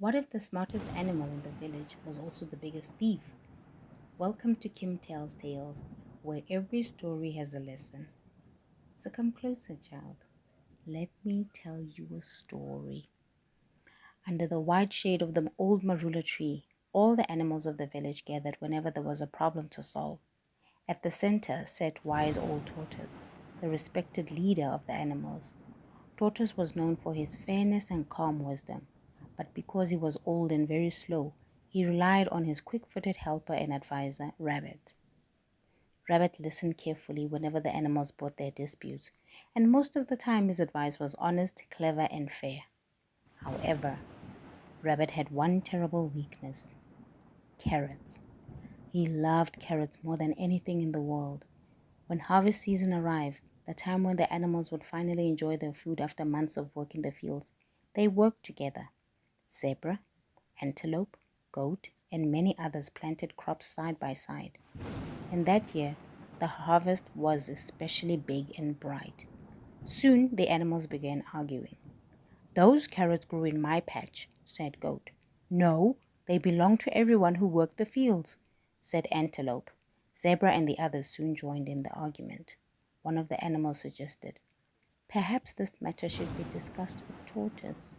What if the smartest animal in the village was also the biggest thief? Welcome to Kim Tells Tales, where every story has a lesson. So come closer, child. Let me tell you a story. Under the wide shade of the old marula tree, all the animals of the village gathered whenever there was a problem to solve. At the center sat wise Old Tortoise, the respected leader of the animals. Tortoise was known for his fairness and calm wisdom, but because he was old and very slow, he relied on his quick-footed helper and advisor, Rabbit. Rabbit listened carefully whenever the animals brought their disputes, and most of the time his advice was honest, clever, and fair. However, Rabbit had one terrible weakness: carrots. He loved carrots more than anything in the world. When harvest season arrived, the time when the animals would finally enjoy their food after months of work in the fields, they worked together. Zebra, antelope, goat, and many others planted crops side by side. And that year, the harvest was especially big and bright. Soon the animals began arguing. "Those carrots grew in my patch," said Goat. "No, they belong to everyone who worked the fields," said Antelope. Zebra and the others soon joined in the argument. One of the animals suggested, "Perhaps this matter should be discussed with Tortoise."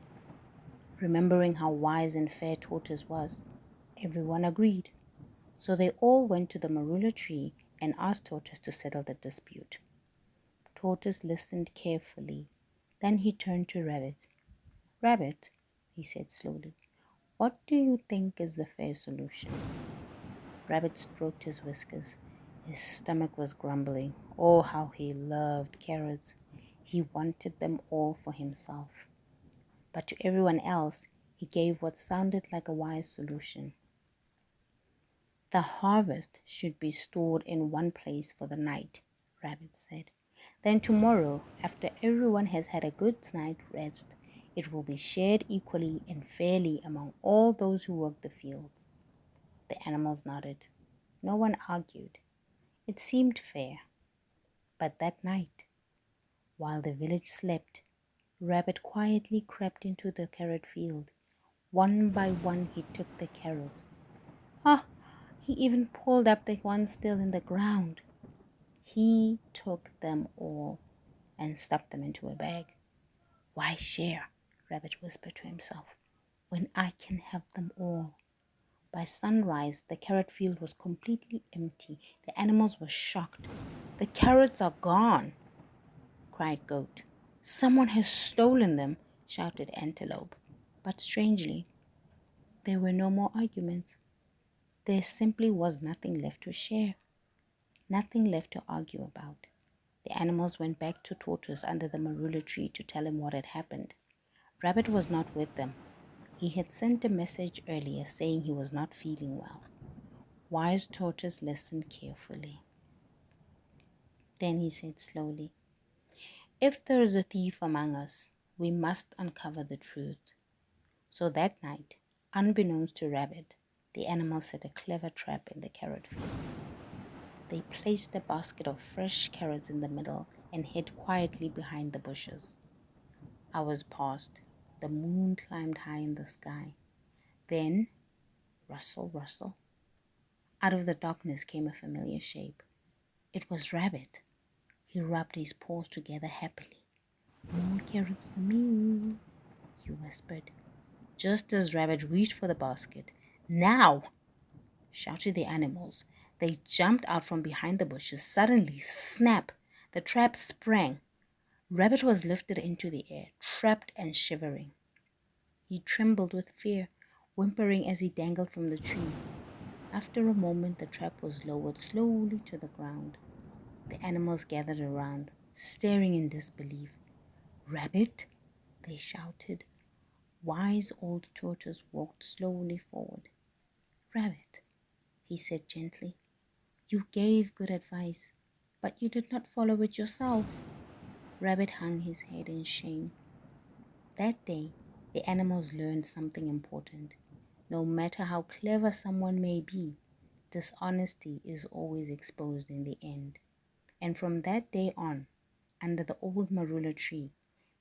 Remembering how wise and fair Tortoise was, everyone agreed. So they all went to the marula tree and asked Tortoise to settle the dispute. Tortoise listened carefully. Then he turned to Rabbit. "Rabbit," he said slowly, "what do you think is the fair solution?" Rabbit stroked his whiskers. His stomach was grumbling. Oh, how he loved carrots. He wanted them all for himself. But to everyone else, he gave what sounded like a wise solution. "The harvest should be stored in one place for the night," Rabbit said. "Then tomorrow, after everyone has had a good night's rest, it will be shared equally and fairly among all those who work the fields." The animals nodded. No one argued. It seemed fair. But that night, while the village slept, Rabbit quietly crept into the carrot field. One by one he took the carrots. Ah, he even pulled up the ones still in the ground. He took them all and stuffed them into a bag. "Why share?" Rabbit whispered to himself, "when I can have them all?" By sunrise, the carrot field was completely empty. The animals were shocked. "The carrots are gone!" cried Goat. "Someone has stolen them!" shouted Antelope. But strangely, there were no more arguments. There simply was nothing left to share, nothing left to argue about. The animals went back to Tortoise under the marula tree to tell him what had happened. Rabbit was not with them. He had sent a message earlier saying he was not feeling well. Wise Tortoise listened carefully. Then he said slowly, "If there is a thief among us, we must uncover the truth." So that night, unbeknownst to Rabbit, the animals set a clever trap in the carrot field. They placed a basket of fresh carrots in the middle and hid quietly behind the bushes. Hours passed. The moon climbed high in the sky. Then, rustle, rustle, out of the darkness came a familiar shape. It was Rabbit. He rubbed his paws together happily. "More carrots for me," he whispered. Just as Rabbit reached for the basket, "Now!" shouted the animals. They jumped out from behind the bushes. Suddenly, snap! The trap sprang. Rabbit was lifted into the air, trapped and shivering. He trembled with fear, whimpering as he dangled from the tree. After a moment, the trap was lowered slowly to the ground. The animals gathered around, staring in disbelief. "Rabbit!" they shouted. Wise Old Tortoise walked slowly forward. "Rabbit," he said gently, "you gave good advice, but you did not follow it yourself." Rabbit hung his head in shame. That day, the animals learned something important. No matter how clever someone may be, dishonesty is always exposed in the end. And from that day on, under the old marula tree,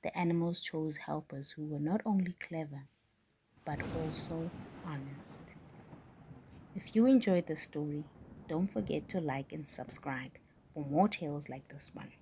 the animals chose helpers who were not only clever, but also honest. If you enjoyed this story, don't forget to like and subscribe for more tales like this one.